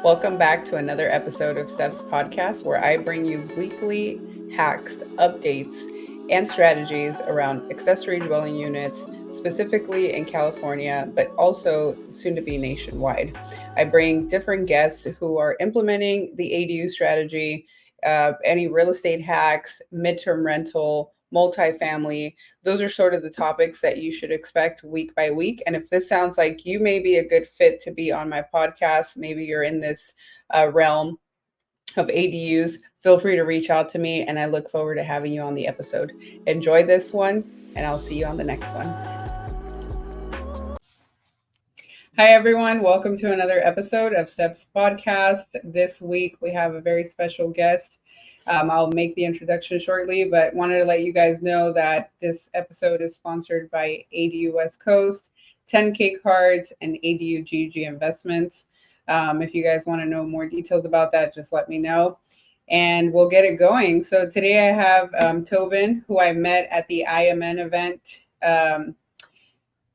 Welcome back to another episode of Steps Podcast, where I bring you weekly hacks, updates, and strategies around accessory dwelling units, specifically in California, but also soon to be nationwide. I bring different guests who are implementing the ADU strategy, any real estate hacks, midterm rental, multifamily. Those are sort of the topics that you should expect week by week. And if this sounds like you may be a good fit to be on my podcast, maybe you're in this realm of ADUs, feel free to reach out to me. And I look forward to having you on the episode. Enjoy this one, and I'll see you on the next one. Hi, everyone. Welcome to another episode of Steps Podcast. This week, we have a very special guest. I'll make the introduction shortly, but wanted to let you guys know that this episode is sponsored by ADU West Coast, 10K Cards, and ADU GG Investments. If you guys want to know more details about that, just let me know, and we'll get it going. So today I have Tobin, who I met at the IMN event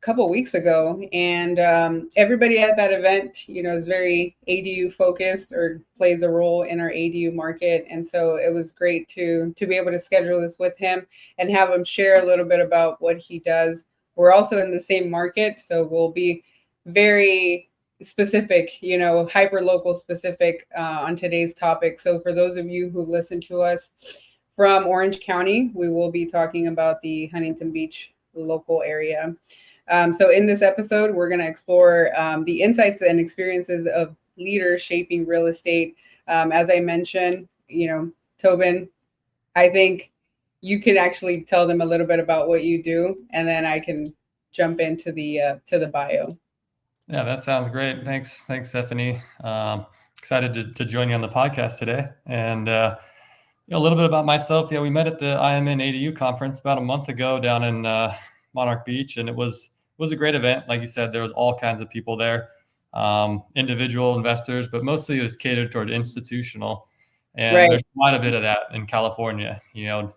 couple of weeks ago, and everybody at that event, is very ADU focused or plays a role in our ADU market. And so it was great to be able to schedule this with him and have him share a little bit about what he does. We're also in the same market, so we'll be very specific, hyper local specific on today's topic. So for those of you who listen to us from Orange County, we will be talking about the Huntington Beach local area. So in this episode, we're going to explore the insights and experiences of leaders shaping real estate. As I mentioned, Tobin, I think you can actually tell them a little bit about what you do, and then I can jump into the bio. Yeah, that sounds great. Thanks, Stephanie. Excited to join you on the podcast today. And a little bit about myself. Yeah, we met at the IMN ADU conference about a month ago down in Monarch Beach, and it was a great event. Like you said, there was all kinds of people there, individual investors, but mostly it was catered toward institutional. And Right. There's quite a bit of that in California,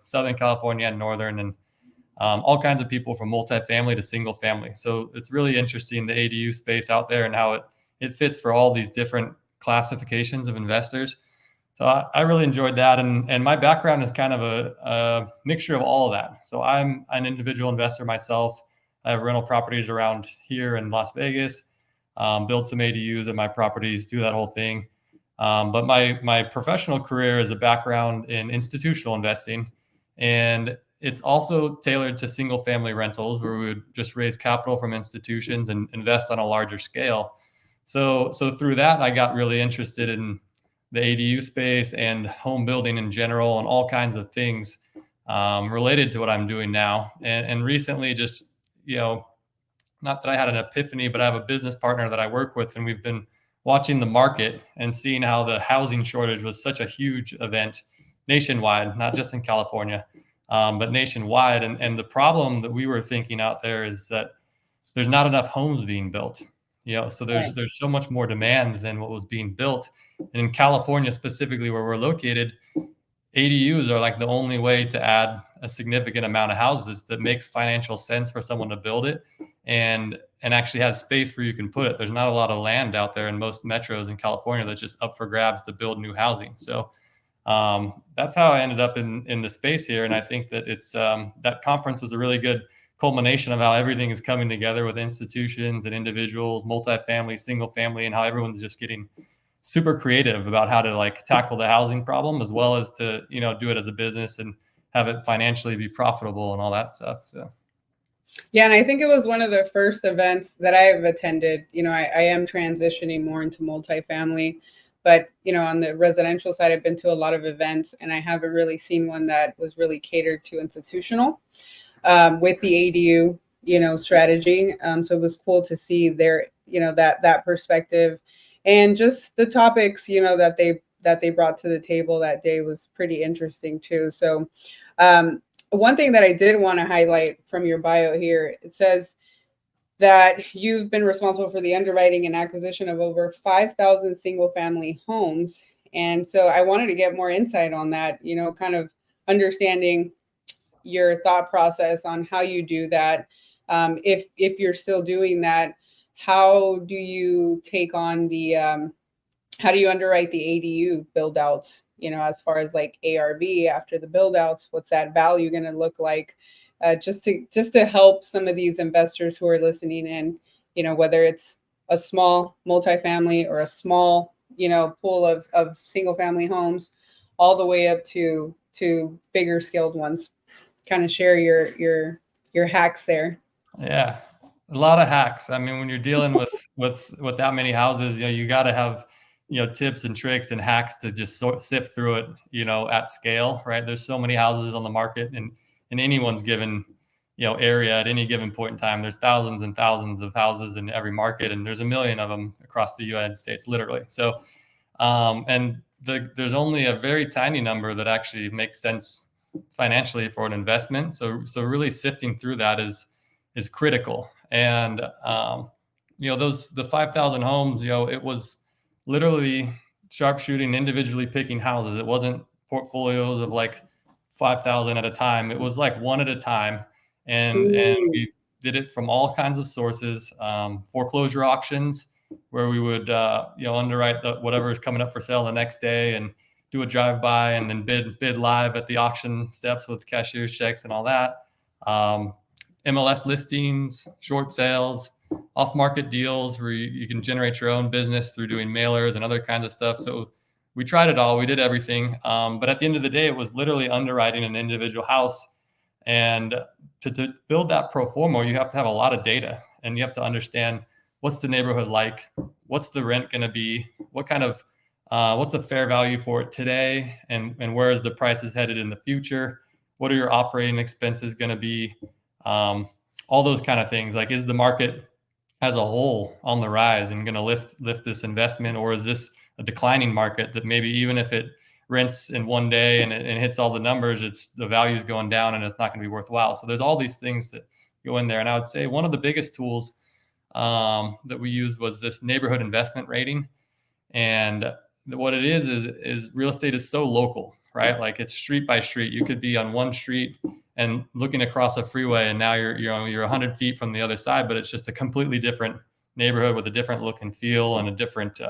Southern California and Northern, and all kinds of people from multifamily to single family. So it's really interesting, the ADU space out there and how it fits for all these different classifications of investors. So I really enjoyed that. And my background is kind of a mixture of all of that. So I'm an individual investor myself. I have rental properties around here in Las Vegas, build some ADUs at my properties, do that whole thing. But my professional career is a background in institutional investing, and it's also tailored to single family rentals where we would just raise capital from institutions and invest on a larger scale. So through that, I got really interested in the ADU space and home building in general and all kinds of things related to what I'm doing now. And recently, just, not that I had an epiphany, but I have a business partner that I work with, and we've been watching the market and seeing how the housing shortage was such a huge event nationwide, not just in California, but nationwide. And the problem that we were thinking out there is that there's not enough homes being built. So there's so much more demand than what was being built. And in California, specifically where we're located, ADUs are like the only way to add a significant amount of houses that makes financial sense for someone to build it and actually has space where you can put it. There's not a lot of land out there in most metros in California that's just up for grabs to build new housing. So that's how I ended up in the space here. And I think that it's that conference was a really good culmination of how everything is coming together with institutions and individuals, multifamily, single family, and how everyone's just getting super creative about how to tackle the housing problem, as well as to, do it as a business and have it financially be profitable and all that stuff. So. Yeah, and I think it was one of the first events that I have attended. I am transitioning more into multifamily, but, on the residential side, I've been to a lot of events, and I haven't really seen one that was really catered to institutional with the ADU, strategy. So it was cool to see their, that perspective, and just the topics, that they brought to the table that day was pretty interesting too. So one thing that I did want to highlight from your bio here, it says that you've been responsible for the underwriting and acquisition of over 5,000 single family homes. And so I wanted to get more insight on that, kind of understanding your thought process on how you do that. If you're still doing that, how do you take on the how do you underwrite the ADU build outs, as far as like ARV after the build outs, what's that value going to look like? Just to help some of these investors who are listening in, whether it's a small multifamily or a small, pool of single family homes, all the way up to bigger scaled ones. Kind of share your hacks there. Yeah, a lot of hacks. I mean, when you're dealing with that many houses, you got to have tips and tricks and hacks to just sift through it, at scale, right? There's so many houses on the market, and in anyone's given area at any given point in time, there's thousands and thousands of houses in every market, and there's a million of them across the United States, literally. So, and there's only a very tiny number that actually makes sense financially for an investment. So really sifting through that is critical. And the 5,000 homes, it was literally sharpshooting, individually picking houses. It wasn't portfolios of like 5,000 at a time. It was like one at a time, and we did it from all kinds of sources. Foreclosure auctions, where we would underwrite whatever is coming up for sale the next day and do a drive-by and then bid live at the auction steps with cashier's checks and all that. MLS listings, short sales, off-market deals where you can generate your own business through doing mailers and other kinds of stuff. So we tried it all. We did everything. But at the end of the day, it was literally underwriting an individual house. And to build that pro forma, you have to have a lot of data, and you have to understand what's the neighborhood like, what's the rent going to be, what kind of what's a fair value for it today, and where is the prices headed in the future? What are your operating expenses going to be? All those kind of things. Like, is the market as a whole on the rise and going to lift this investment, or is this a declining market that maybe even if it rents in one day and it hits all the numbers, the value is going down and it's not going to be worthwhile. So there's all these things that go in there. And I would say one of the biggest tools that we used was this neighborhood investment rating. And what it is real estate is so local, right? Like, it's street by street. You could be on one street and looking across a freeway, and now you're 100 feet from the other side, but it's just a completely different neighborhood with a different look and feel and a different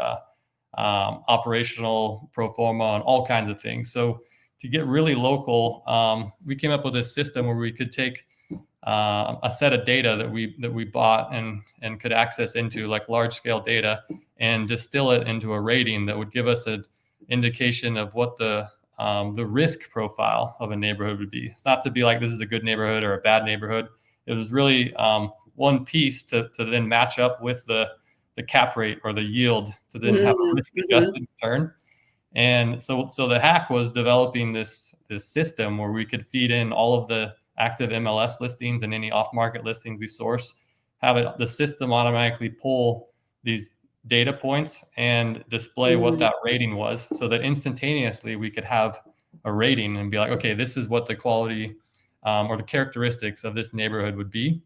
operational pro forma and all kinds of things. So to get really local, we came up with a system where we could take a set of data that we bought and could access into, like large scale data, and distill it into a rating that would give us an indication of what the risk profile of a neighborhood would be. It's not to be like this is a good neighborhood or a bad neighborhood. It was really one piece to then match up with the cap rate or the yield to then have a risk adjusted return. And so the hack was developing this system where we could feed in all of the active MLS listings and any off-market listings we source, have the system automatically pull these data points and display what that rating was, so that instantaneously we could have a rating and be like, okay, this is what the quality or the characteristics of this neighborhood would be.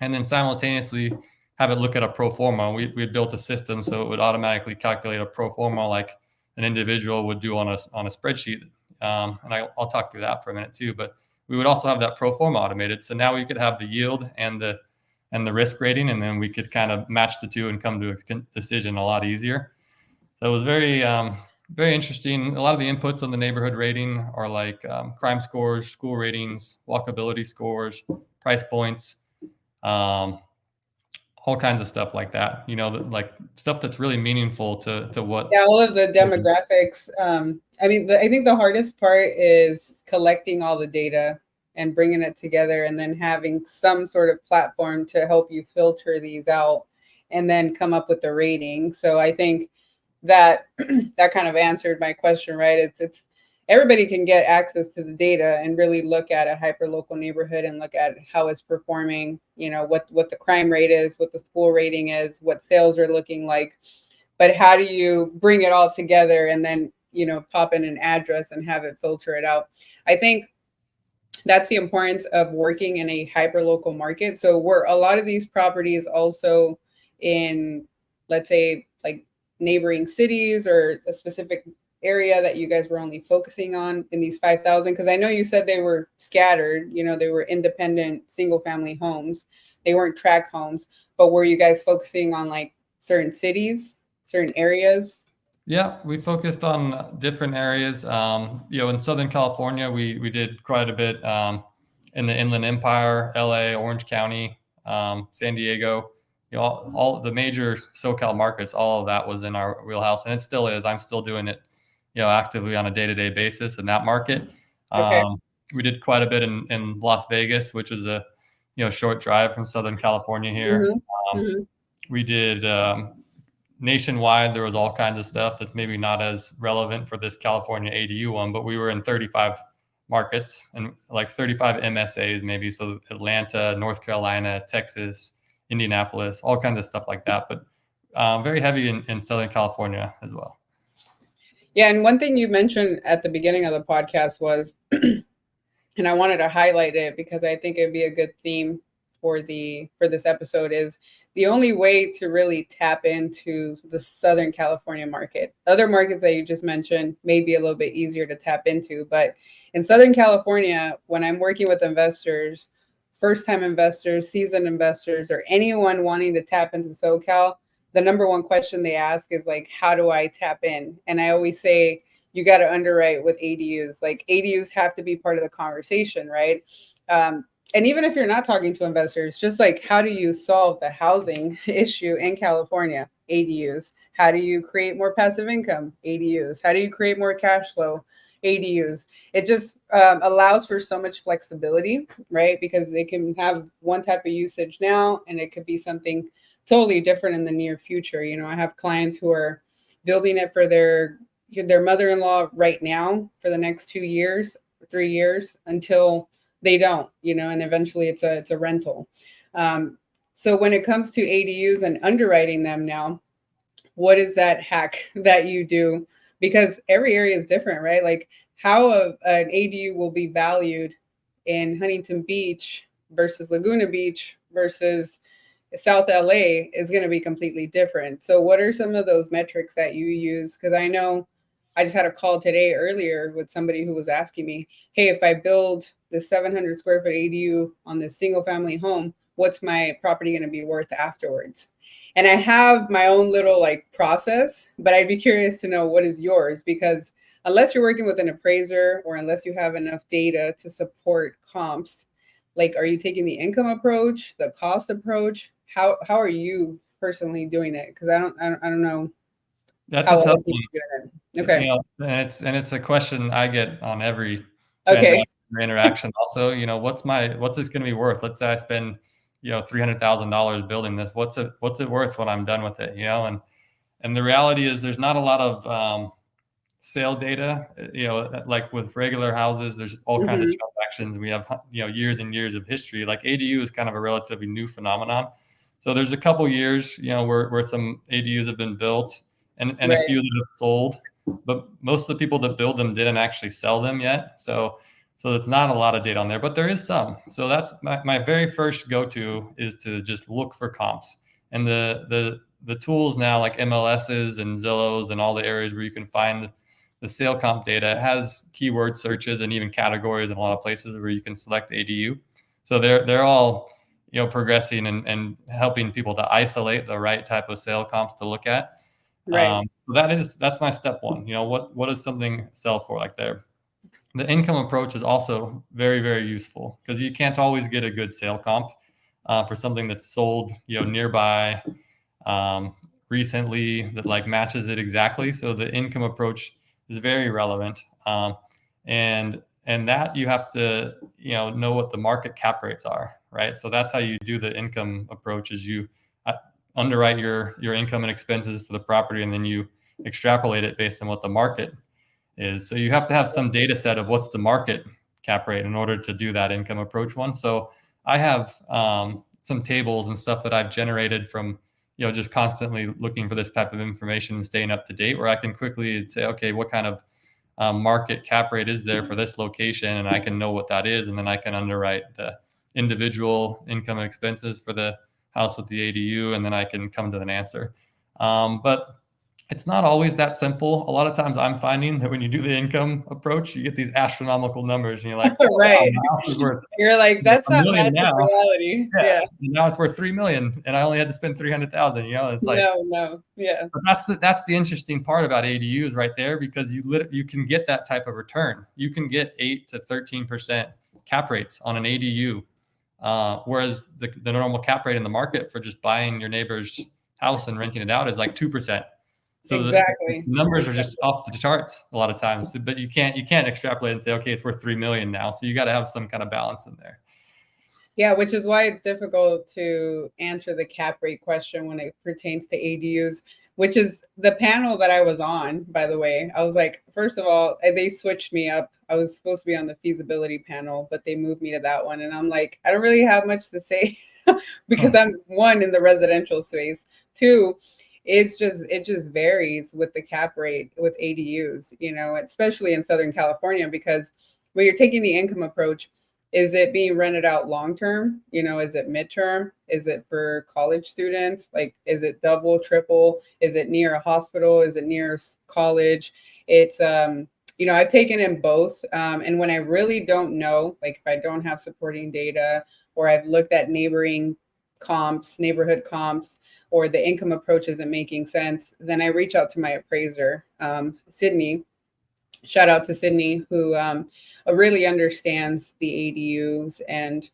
And then simultaneously have it look at a pro forma. We had built a system so it would automatically calculate a pro forma like an individual would do on a spreadsheet. And I'll talk through that for a minute too, but we would also have that pro forma automated. So now we could have the yield and the risk rating, and then we could kind of match the two and come to a decision a lot easier. So it was very, very interesting. A lot of the inputs on the neighborhood rating are like crime scores, school ratings, walkability scores, price points, all kinds of stuff like that, like stuff that's really meaningful to what. Yeah, all of the demographics. I think the hardest part is collecting all the data and bringing it together, and then having some sort of platform to help you filter these out and then come up with the rating. So I think that that kind of answered my question, right? It's everybody can get access to the data and really look at a hyper local neighborhood and look at how it's performing, what the crime rate is, what the school rating is, what sales are looking like. But how do you bring it all together and then, pop in an address and have it filter it out? I think that's the importance of working in a hyper local market. So were a lot of these properties also in, let's say, like neighboring cities or a specific area that you guys were only focusing on in these 5,000? Because I know you said they were scattered, they were independent single family homes. They weren't tract homes, but were you guys focusing on like certain cities, certain areas? Yeah, we focused on different areas. In Southern California, we did quite a bit in the Inland Empire, LA, Orange County, San Diego. All the major SoCal markets. All of that was in our wheelhouse, and it still is. I'm still doing it, actively on a day-to-day basis in that market. Okay. We did quite a bit in Las Vegas, which is a short drive from Southern California here. Hmm. Um, Hmm. we did nationwide. There was all kinds of stuff that's maybe not as relevant for this California ADU one, but we were in 35 markets and like 35 MSAs maybe. So Atlanta, North Carolina, Texas, Indianapolis, all kinds of stuff like that. But very heavy in Southern California as well. Yeah, and one thing you mentioned at the beginning of the podcast was, and I wanted to highlight it because I think it'd be a good theme for this episode, is the only way to really tap into the Southern California market. Other markets that you just mentioned may be a little bit easier to tap into, but in Southern California, when I'm working with investors, first time investors, seasoned investors, or anyone wanting to tap into SoCal, the number one question they ask is like, how do I tap in? And I always say, you got to underwrite with ADUs. Like ADUs have to be part of the conversation, right? And even if you're not talking to investors, just like how do you solve the housing issue in California? ADUs. How do you create more passive income? ADUs. How do you create more cash flow? ADUs. It just allows for so much flexibility, right? Because they can have one type of usage now, and it could be something totally different in the near future. I have clients who are building it for their mother-in-law right now for the next 2 years, 3 years until they don't, and eventually it's a rental. So when it comes to ADUs and underwriting them now, what is that hack that you do? Because every area is different, right? Like how an ADU will be valued in Huntington Beach versus Laguna Beach versus South LA is going to be completely different. So, what are some of those metrics that you use? Because I know I just had a call today earlier with somebody who was asking me, hey, if I build this 700 square foot ADU on this single family home, what's my property going to be worth afterwards? And I have my own little like process, but I'd be curious to know what is yours, because unless you're working with an appraiser or unless you have enough data to support comps, like are you taking the income approach, the cost approach? How are you personally doing it? Because I don't know That's how a other tough people one. are doing it. Okay. And it's a question I get on every Okay. transaction or interaction. Also, what's this going to be worth? Let's say I spend, $300,000 building this. What's it worth when I'm done with it? And the reality is there's not a lot of sale data. Like with regular houses, there's all kinds of Hmm. transactions. We have years and years of history. Like ADU is kind of a relatively new phenomenon. So there's a couple years where some ADUs have been built and a Right. few that have sold, but most of the people that build them didn't actually sell them yet. So it's not a lot of data on there, but there is some. So that's my very first go-to is to just look for comps. And the tools now like MLSs and Zillows and all the areas where you can find the sale comp data has keyword searches and even categories in a lot of places where you can select ADU. So they're all progressing and helping people to isolate the right type of sale comps to look at. Right. So that's my step one. What does something sell for like there? The income approach is also very, very useful because you can't always get a good sale comp for something that's sold nearby um, recently that like matches it exactly. So the income approach is very relevant, and that you have to know what the market cap rates are, right? So that's how you do the income approach is you underwrite your income and expenses for the property, and then you extrapolate it based on what the market is. So you have to have some data set of what's the market cap rate in order to do that income approach one. So I have some tables and stuff that I've generated from just constantly looking for this type of information and staying up to date, where I can quickly say, okay, what kind of market cap rate is there for this location, and I can know what that is, and then I can underwrite the individual income and expenses for the house with the ADU, and then I can come to an answer. But It's not always that simple. A lot of times I'm finding that when you do the income approach, you get these astronomical numbers and you're like, oh, wow, Right. my house is worth You're like, that's a not million matching now. reality. Yeah. Yeah. And now it's worth 3 million and I only had to spend 300,000, it's like, No. Yeah. but that's the interesting part about ADUs right there, because you can get that type of return. You can get 8 to 13% cap rates on an ADU, whereas the normal cap rate in the market for just buying your neighbor's house and renting it out is like 2%. So the Exactly. numbers are just off the charts a lot of times. But you can't extrapolate and say, okay, it's worth 3 million now. So you got to have some kind of balance in there. Yeah, which is why it's difficult to answer the cap rate question when it pertains to ADUs, which is the panel that I was on, by the way. I was like, first of all, they switched me up. I was supposed to be on the feasibility panel, but they moved me to that one. And I'm like, I don't really have much to say because I'm one in the residential space. Two, it just varies with the cap rate with ADUs, especially in Southern California, because when you're taking the income approach, is it being rented out long term? Is it midterm? Is it for college students? Like, is it double, triple? Is it near a hospital? Is it near college? It's I've taken in both, and when I really don't know, like if I don't have supporting data, or I've looked at neighborhood comps, or the income approach isn't making sense, then I reach out to my appraiser, Sydney. Shout out to Sydney, who really understands the ADUs. And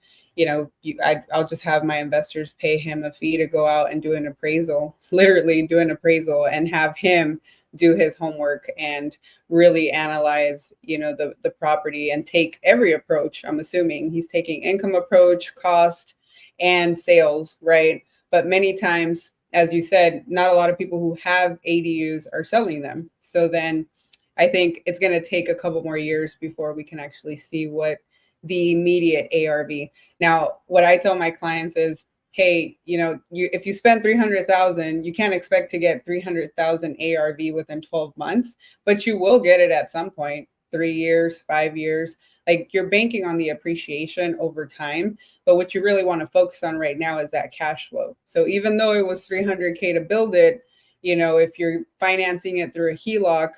I'll just have my investors pay him a fee to go out and do an appraisal, literally do an appraisal, and have him do his homework and really analyze the property and take every approach. I'm assuming he's taking income approach, cost, and sales, right? But many times, as you said, not a lot of people who have ADUs are selling them. So then I think it's going to take a couple more years before we can actually see what the immediate ARV. Now, what I tell my clients is, hey, if you spend 300,000, you can't expect to get 300,000 ARV within 12 months, but you will get it at some point. 3 years, 5 years, like you're banking on the appreciation over time. But what you really want to focus on right now is that cash flow. So even though it was 300K to build it, if you're financing it through a HELOC,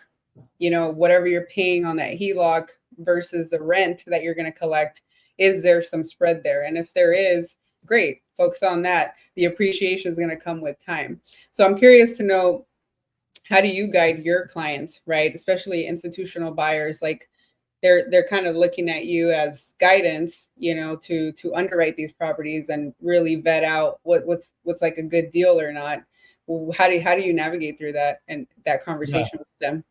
whatever you're paying on that HELOC versus the rent that you're going to collect, is there some spread there? And if there is, great, focus on that. The appreciation is going to come with time. So I'm curious to know, how do you guide your clients, right? Especially institutional buyers, like they're kind of looking at you as guidance, to underwrite these properties and really vet out what's like a good deal or not. How do you navigate through that and that conversation with them?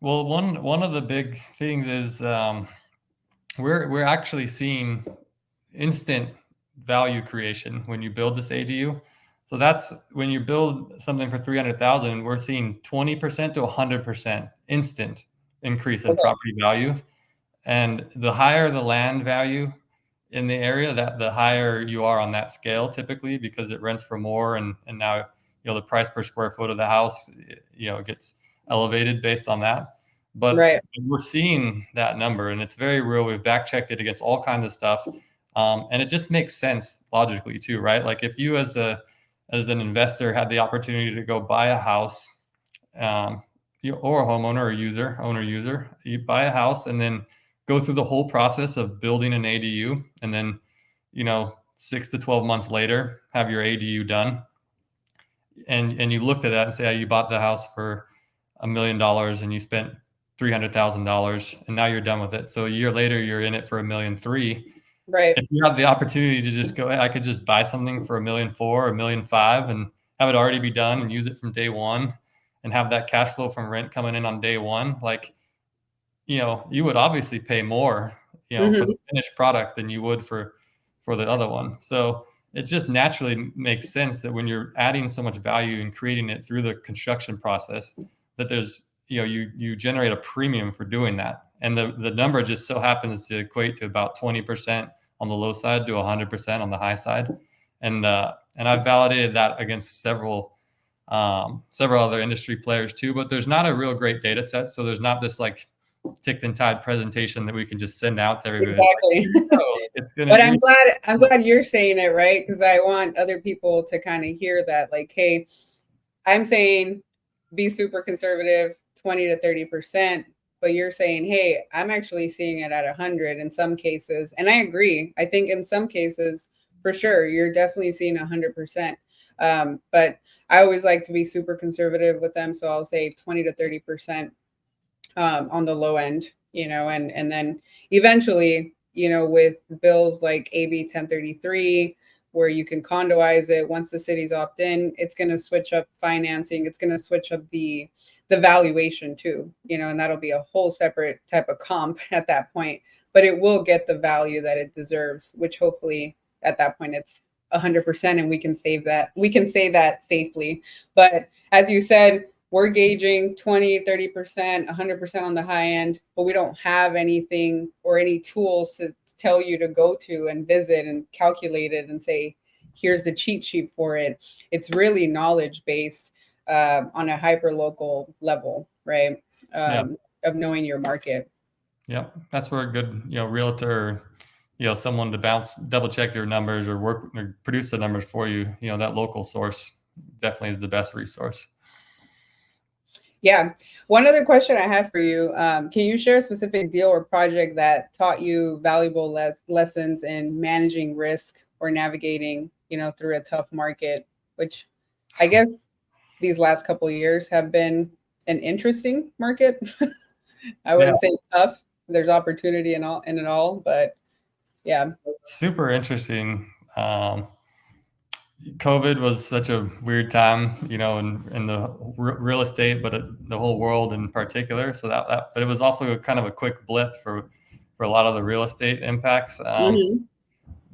Well, one of the big things is we're actually seeing instant value creation when you build this ADU. So that's when you build something for 300,000, we're seeing 20% to 100% instant increase in Okay. property value. And the higher the land value in the area, that the higher you are on that scale typically, because it rents for more, and now the price per square foot of the house gets elevated based on that. But Right. we're seeing that number, and it's very real. We've back checked it against all kinds of stuff, and it just makes sense logically too, right? Like if you as an investor had the opportunity to go buy a house, or a homeowner or owner user, you buy a house and then go through the whole process of building an ADU, and then 6 to 12 months later have your ADU done, and you looked at that and say, you bought the house for $1 million and you spent $300,000, and now you're done with it. So a year later, you're in it for $1.3 million. Right. If you have the opportunity to just go, hey, I could just buy something for $1.4 million, $1.5 million, and have it already be done and use it from day one, and have that cash flow from rent coming in on day one, like, you would obviously pay more, for the finished product than you would for the other one. So it just naturally makes sense that when you're adding so much value and creating it through the construction process, that there's, you generate a premium for doing that. And the number just so happens to equate to about 20% on the low side to 100% on the high side. And I've validated that against several other industry players too, but there's not a real great data set. So there's not this like ticked and tied presentation that we can just send out to everybody. Exactly. It's gonna. But I'm glad you're saying it, right? Because I want other people to kind of hear that, like, hey, I'm saying be super conservative, 20 to 30%. But you're saying, hey, I'm actually seeing it at 100 in some cases. And I agree. I think in some cases, for sure, you're definitely seeing 100%. But I always like to be super conservative with them. So I'll say 20 to 30% on the low end, and then eventually, with bills like AB 1033, where you can condoize it once the city's opt in, it's going to switch up financing. It's going to switch up the valuation too, and that'll be a whole separate type of comp at that point. But it will get the value that it deserves, which hopefully at that point it's 100%, and we can save that. We can say that safely. But as you said, we're gauging 20, 30%, 100% on the high end, but we don't have anything or any tools to tell you to go to and visit and calculate it and say, here's the cheat sheet for it. It's really knowledge based on a hyper local level, right? Of knowing your market. Yeah, that's where a good, realtor, someone to double check your numbers or work or produce the numbers for you, that local source definitely is the best resource. Yeah. One other question I had for you. Can you share a specific deal or project that taught you valuable lessons in managing risk or navigating, through a tough market, which I guess these last couple of years have been an interesting market. I wouldn't say tough. There's opportunity in it all, but yeah. Super interesting. COVID was such a weird time, in the real estate, but the whole world in particular. So but it was also kind of a quick blip for a lot of the real estate impacts. And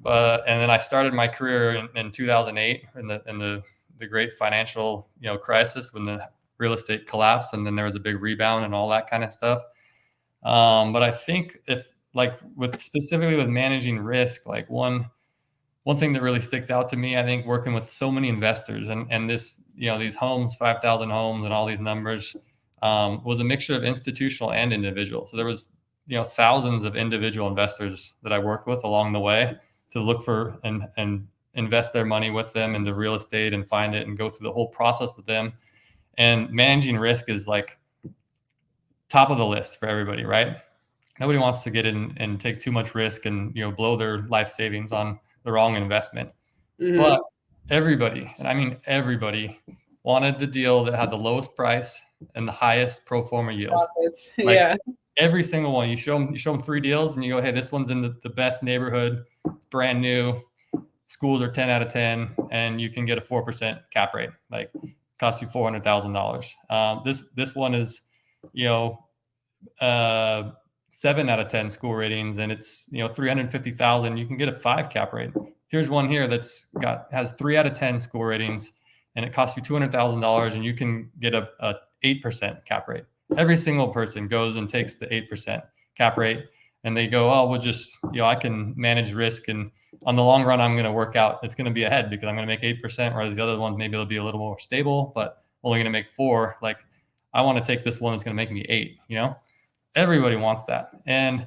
then I started my career in 2008 in the great financial, crisis, when the real estate collapsed, and then there was a big rebound and all that kind of stuff. But I think specifically with managing risk, like one thing that really sticks out to me, I think, working with so many investors and this, these homes, 5,000 homes and all these numbers, was a mixture of institutional and individual. So there was, thousands of individual investors that I worked with along the way to look for and invest their money with them into real estate and find it and go through the whole process with them. And managing risk is like top of the list for everybody, right? Nobody wants to get in and take too much risk and, blow their life savings on the wrong investment. But everybody, and I mean everybody, wanted the deal that had the lowest price and the highest pro forma yield. Every single one. You show them 3 deals and you go, hey, this one's in the best neighborhood, it's brand new, schools are 10 out of 10, and you can get a 4% cap rate, like costs you $400,000. This one is, 7 out of 10 school ratings, and it's 350,000. You can get a 5 cap rate. Here's one here has 3 out of 10 school ratings, and it costs you $200,000, and you can get a 8% cap rate. Every single person goes and takes the 8% cap rate, and they go, oh, we'll just I can manage risk, and on the long run, I'm going to work out. It's going to be ahead because I'm going to make 8%, whereas the other ones maybe it'll be a little more stable, but only going to make 4. Like, I want to take this one that's going to make me 8. Everybody wants that. And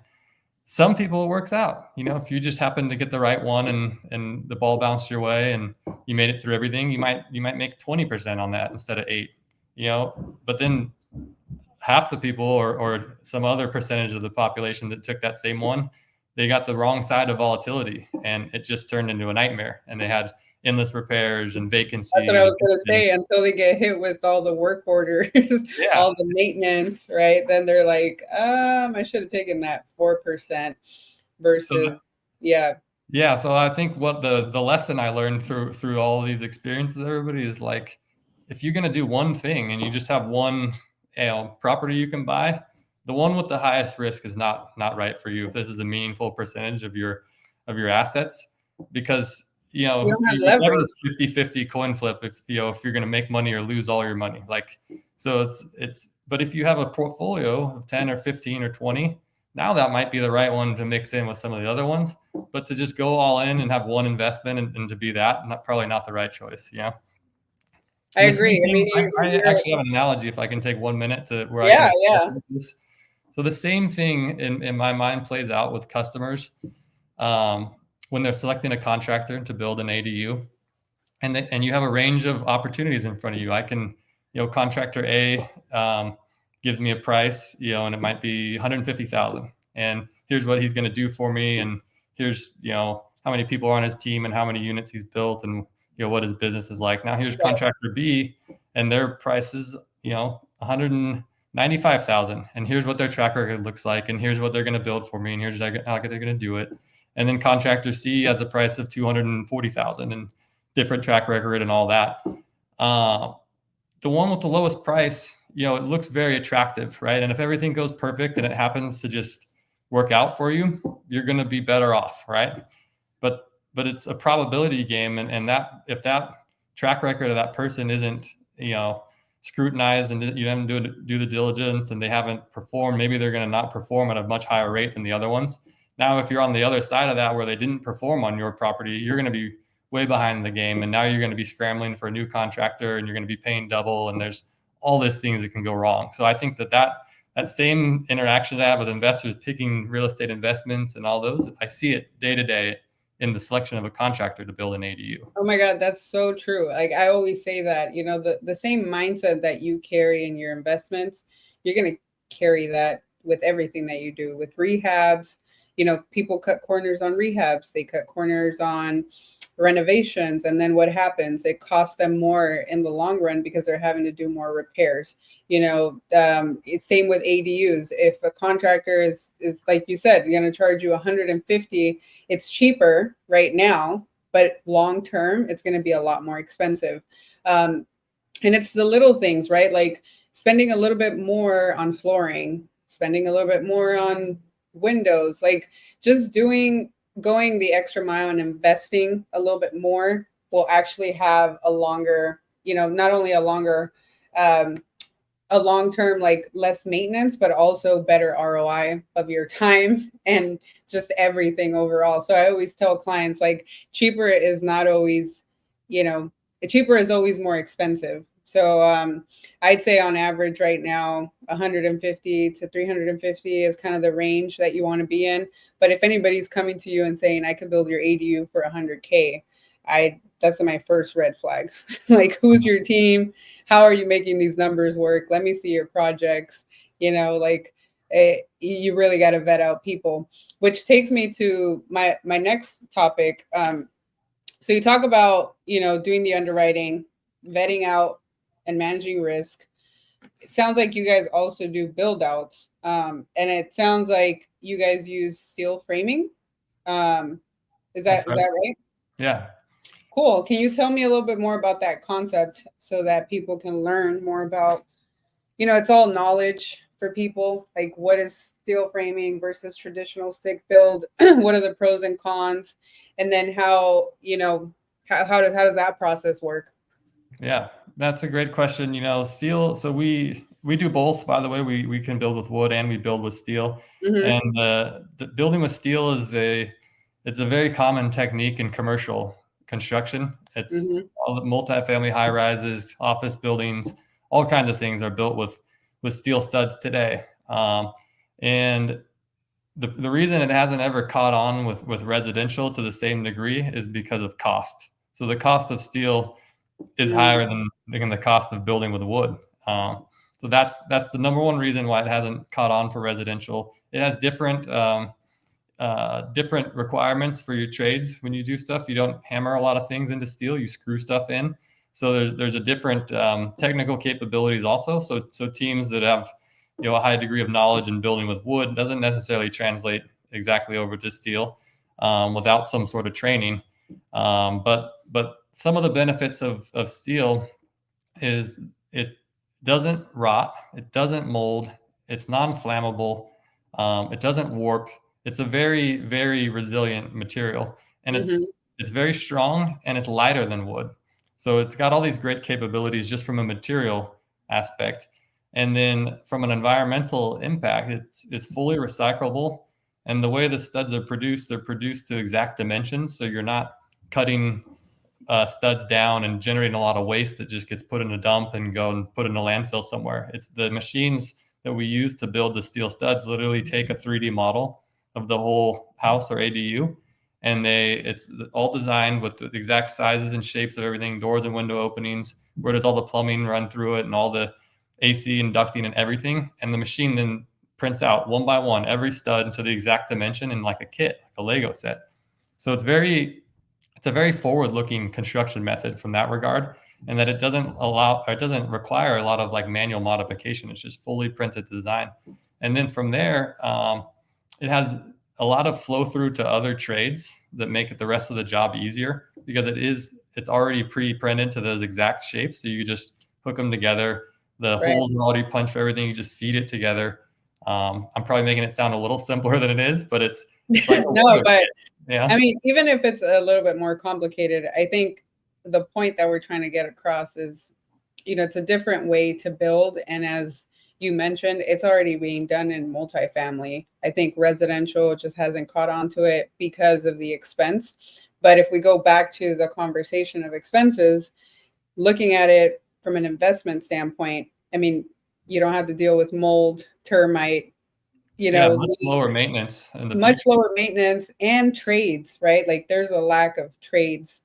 some people it works out. If you just happen to get the right one and the ball bounced your way and you made it through everything, you might make 20% on that instead of 8. But then half the people or some other percentage of the population that took that same one, they got the wrong side of volatility, and it just turned into a nightmare. And they had endless repairs and vacancy. That's what I was going to say. Until they get hit with all the work orders, all the maintenance, right? Then they're like, I should have taken that 4% versus, Yeah. So I think what the lesson I learned through all of these experiences, everybody, is like, if you're going to do one thing and you just have one property you can buy, the one with the highest risk is not right for you if this is a meaningful percentage of your assets, because you never 50-50 coin flip if you're going to make money or lose all your money. Like, so but if you have a portfolio of 10 or 15 or 20, now that might be the right one to mix in with some of the other ones. But to just go all in and have one investment and to be that, probably not the right choice. I agree. I actually have an analogy, if I can take 1 minute to where this. So the same thing in my mind plays out with customers when they're selecting a contractor to build an ADU, and you have a range of opportunities in front of you. I can contractor A gives me a price, and it might be 150,000, and here's what he's going to do for me, and here's how many people are on his team and how many units he's built, and what his business is like. Now here's contractor B, and their price is 195,000, and here's what their track record looks like, and here's what they're going to build for me, and here's how they're going to do it. And then contractor C has a price of 240,000 and different track record and all that. The one with the lowest price, it looks very attractive, right? And if everything goes perfect and it happens to just work out for you, you're going to be better off, right? But it's a probability game, and that if that track record of that person isn't scrutinized and you haven't do the diligence and they haven't performed, maybe they're going to not perform at a much higher rate than the other ones. Now, if you're on the other side of that where they didn't perform on your property, you're going to be way behind the game, and now you're going to be scrambling for a new contractor, and you're going to be paying double, and there's all these things that can go wrong. So I think that same interaction that I have with investors picking real estate investments and all those, I see it day to day in the selection of a contractor to build an ADU. Oh my God, that's so true. Like I always say that, the same mindset that you carry in your investments, you're going to carry that with everything that you do with rehabs. People cut corners on rehabs, they cut corners on renovations, and then what happens? It costs them more in the long run because they're having to do more repairs. It's same with ADUs. If a contractor is like you said, going to charge you 150, it's cheaper right now, but long term, it's going to be a lot more expensive. And it's the little things, right? Like spending a little bit more on flooring, spending a little bit more on windows, like just going the extra mile and investing a little bit more will actually have a longer, not only a longer, a long-term, like less maintenance, but also better ROI of your time and just everything overall. So I always tell clients, like, cheaper is not always, cheaper is always more expensive. So I'd say on average right now, 150 to 350 is kind of the range that you want to be in. But if anybody's coming to you and saying, I could build your ADU for 100K, that's my first red flag. Like, who's your team? How are you making these numbers work? Let me see your projects. You really got to vet out people, which takes me to my next topic. So you talk about, doing the underwriting, vetting out and managing risk. It sounds like you guys also do build outs. And it sounds like you guys use steel framing. Is that right? Yeah. Cool. Can you tell me a little bit more about that concept so that people can learn more about, it's all knowledge for people. Like, what is steel framing versus traditional stick build? What are the pros and cons? And then how does that process work? Yeah, that's a great question. Steel. So we do both. By the way, we can build with wood and we build with steel. Mm-hmm. And the building with steel it's a very common technique in commercial construction. It's all the multifamily high rises, office buildings, all kinds of things are built with steel studs today. And the reason it hasn't ever caught on with residential to the same degree is because of cost. So the cost of steel is higher than the cost of building with wood. So that's the number one reason why it hasn't caught on for residential. It has different requirements for your trades. When you do stuff, you don't hammer a lot of things into steel, you screw stuff in. So there's a different technical capabilities also. So teams that have a high degree of knowledge in building with wood doesn't necessarily translate exactly over to steel without some sort of training. But some of the benefits of steel is it doesn't rot, it doesn't mold, it's non-flammable, it doesn't warp. It's a very, very resilient material, and it's very strong, and it's lighter than wood. So it's got all these great capabilities just from a material aspect. And then from an environmental impact, it's fully recyclable. And the way the studs are produced, they're produced to exact dimensions. So you're not cutting studs down and generating a lot of waste that just gets put in a dump and go and put in a landfill somewhere. It's the machines that we use to build the steel studs literally take a 3D model of the whole house or ADU, and it's all designed with the exact sizes and shapes of everything, doors and window openings, where does all the plumbing run through it and all the AC and ducting and everything. And the machine then prints out one by one every stud to the exact dimension in like a kit, like a Lego set. So it's a very forward-looking construction method from that regard, and that it doesn't require a lot of like manual modification. It's just fully printed to design. And then from there, it has a lot of flow through to other trades that make it the rest of the job easier, because it's already pre-printed to those exact shapes. So you just hook them together. The holes are already punched for everything. You just feed it together. I'm probably making it sound a little simpler than it is, but it's like no, but yeah. I mean, even if it's a little bit more complicated, I think the point that we're trying to get across is, it's a different way to build. And as you mentioned, it's already being done in multifamily. I think residential just hasn't caught on to it because of the expense. But if we go back to the conversation of expenses, looking at it from an investment standpoint, I mean, you don't have to deal with mold, termite, much lower maintenance in the much future. lower maintenance and trades, right? Like there's a lack of trades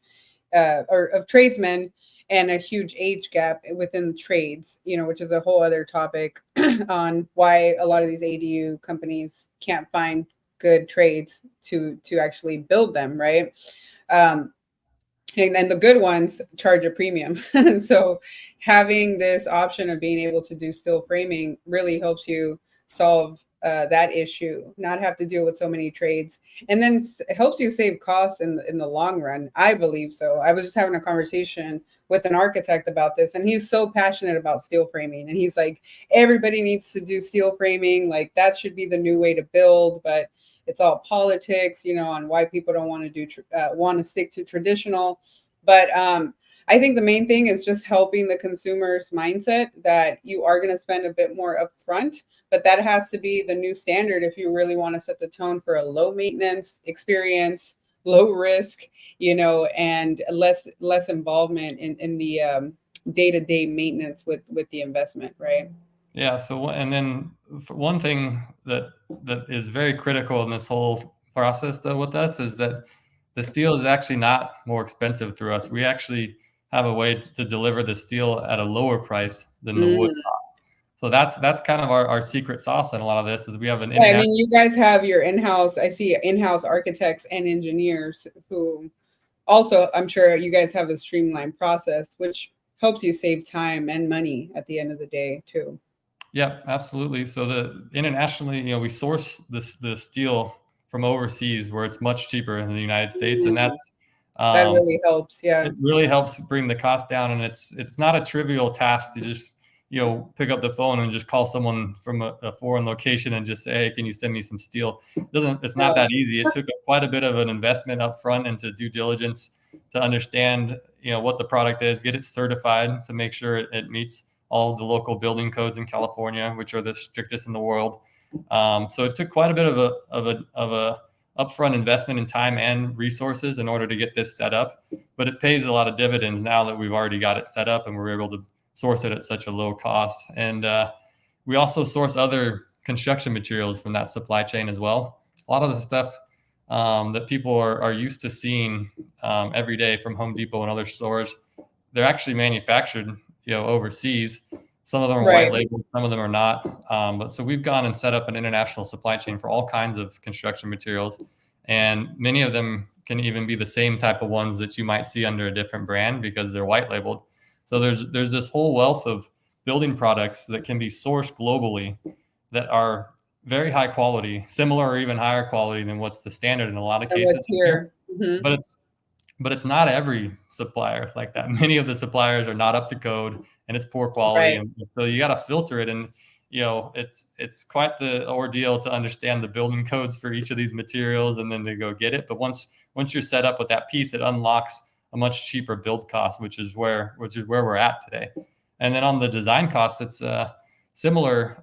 or of tradesmen, and a huge age gap within trades, which is a whole other topic on why a lot of these ADU companies can't find good trades to actually build them, right? And the good ones charge a premium. So having this option of being able to do steel framing really helps you solve that issue, not have to deal with so many trades, and then it helps you save costs in the long run. I believe so. I was just having a conversation with an architect about this, and he's so passionate about steel framing, and he's like, everybody needs to do steel framing, like that should be the new way to build, but it's all politics, on why people don't want to stick to traditional. But I think the main thing is just helping the consumer's mindset that you are going to spend a bit more upfront, but that has to be the new standard if you really want to set the tone for a low maintenance experience, low risk, and less involvement in the day-to-day maintenance with the investment, right? Yeah. So, and then one thing that is very critical in this whole process, though, with us is that the steel is actually not more expensive through us. We actually have a way to deliver the steel at a lower price than the wood cost. So that's kind of our secret sauce in a lot of this, is we have an I mean, you guys have your in-house, I see in-house architects and engineers who also, I'm sure you guys have a streamlined process, which helps you save time and money at the end of the day too. Yeah, absolutely. So internationally, we source the steel from overseas where it's much cheaper in the United States, and that really helps. Yeah, it really helps bring the cost down. And it's not a trivial task to just pick up the phone and just call someone from a foreign location and just say, hey, can you send me some steel? It's not that easy. It took quite a bit of an investment up front into due diligence to understand what the product is, get it certified to make sure it meets all of the local building codes in California, which are the strictest in the world. So it took quite a bit of a upfront investment in time and resources in order to get this set up, but it pays a lot of dividends now that we've already got it set up and we're able to source it at such a low cost. And we also source other construction materials from that supply chain as well. A lot of the stuff that people are used to seeing every day from Home Depot and other stores, they're actually manufactured overseas. Some of them are white labeled, some of them are not. But so we've gone and set up an international supply chain for all kinds of construction materials, and many of them can even be the same type of ones that you might see under a different brand because they're white labeled. So there's this whole wealth of building products that can be sourced globally that are very high quality, similar or even higher quality than what's the standard in a lot of cases here. Mm-hmm. But it's not every supplier like that. Many of the suppliers are not up to code and it's poor quality. And so you got to filter it. And, it's quite the ordeal to understand the building codes for each of these materials and then to go get it. But once you're set up with that piece, it unlocks a much cheaper build cost, which is where we're at today. And then on the design costs, it's a similar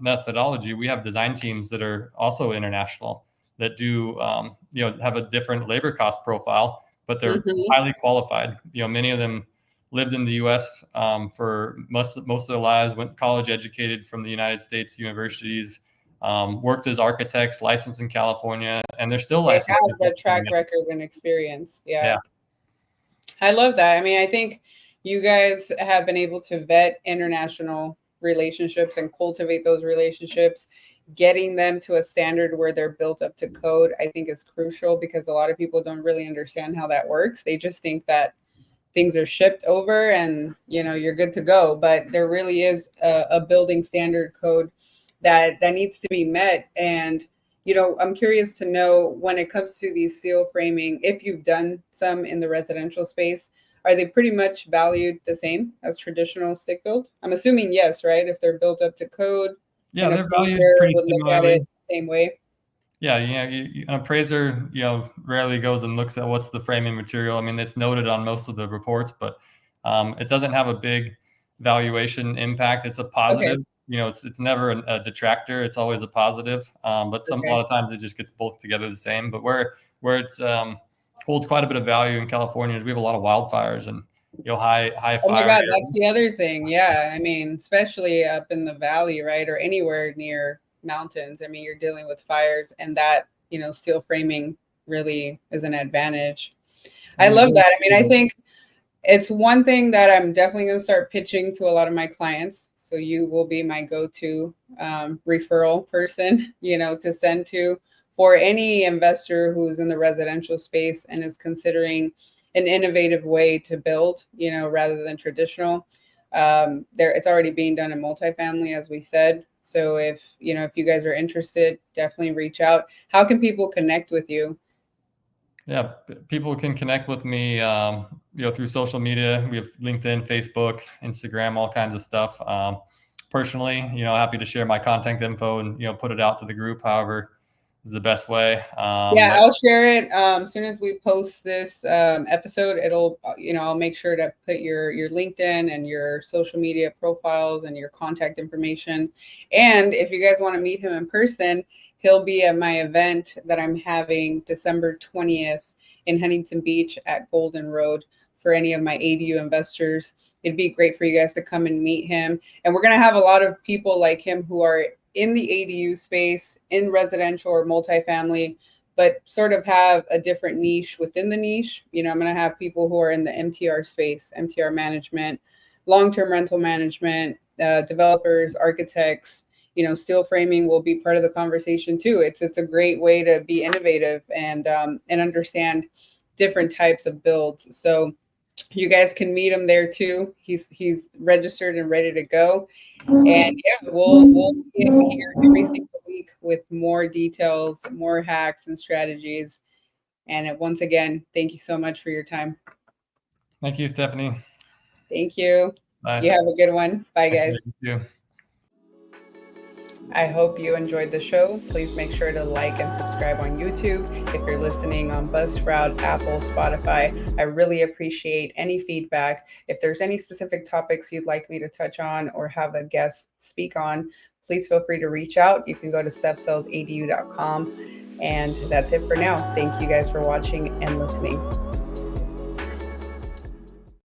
methodology. We have design teams that are also international that do, have a different labor cost profile, but they're highly qualified. Many of them lived in the U.S. For most of their lives, went college educated from the United States universities, worked as architects, licensed in California, and they're still licensed. They have the track record and experience. Yeah. I love that. I mean, I think you guys have been able to vet international relationships and cultivate those relationships. Getting them to a standard where they're built up to code, I think, is crucial, because a lot of people don't really understand how that works. They just think that things are shipped over and you're good to go, but there really is a building standard code that needs to be met. And I'm curious to know, when it comes to these steel framing, if you've done some in the residential space, are they pretty much valued the same as traditional stick build? I'm assuming yes, right? If they're built up to code, Yeah, an they're valued appraiser pretty would look at it similarly. the same way. Yeah, an appraiser, rarely goes and looks at what's the framing material. I mean, it's noted on most of the reports, but it doesn't have a big valuation impact. It's a Okay. positive. It's never a detractor. It's always a positive. But a Okay. lot of times it just gets bulked together the same. But where it's holds quite a bit of value in California is we have a lot of wildfires and high Oh my fire God, that's areas. the other thing. Yeah. I mean, especially up in the valley, right? Or anywhere near mountains. I mean, you're dealing with fires, and that, steel framing really is an advantage. I And the love good that. I mean, I too. think it's one thing that I'm definitely going to start pitching to a lot of my clients. So you will be my go-to referral person, to send to, for any investor who's in the residential space and is considering an innovative way to build, rather than traditional. It's already being done in multifamily, as we said. So if you guys are interested, definitely reach out. How can people connect with you? Yeah, people can connect with me, through social media. We have LinkedIn, Facebook, Instagram, all kinds of stuff. Personally, happy to share my contact info and put it out to the group. However, is the best way. Yeah, But I'll share it as soon as we post this episode. It'll, I'll make sure to put your LinkedIn and your social media profiles and your contact information. And if you guys want to meet him in person, he'll be at my event that I'm having December 20th in Huntington Beach at Golden Road. For any of my ADU investors, it'd be great for you guys to come and meet him. And we're going to have a lot of people like him who are in the ADU space, in residential or multifamily, but sort of have a different niche within the niche. I'm going to have people who are in the MTR space, MTR management, long-term rental management, developers, architects. Steel framing will be part of the conversation too. It's a great way to be innovative and understand different types of builds. So you guys can meet him there too. He's registered and ready to go. And yeah, we'll be here every single week with more details, more hacks and strategies. And once again, thank you so much for your time. thank you, Stephanie. Thank you. You Bye. have a good one. Bye, Thank guys. you. I hope you enjoyed the show. Please make sure to like and subscribe on YouTube. If you're listening on Buzzsprout, Apple, Spotify, I really appreciate any feedback. If there's any specific topics you'd like me to touch on or have a guest speak on, please feel free to reach out. You can go to stepsellsadu.com. And that's it for now. Thank you guys for watching and listening.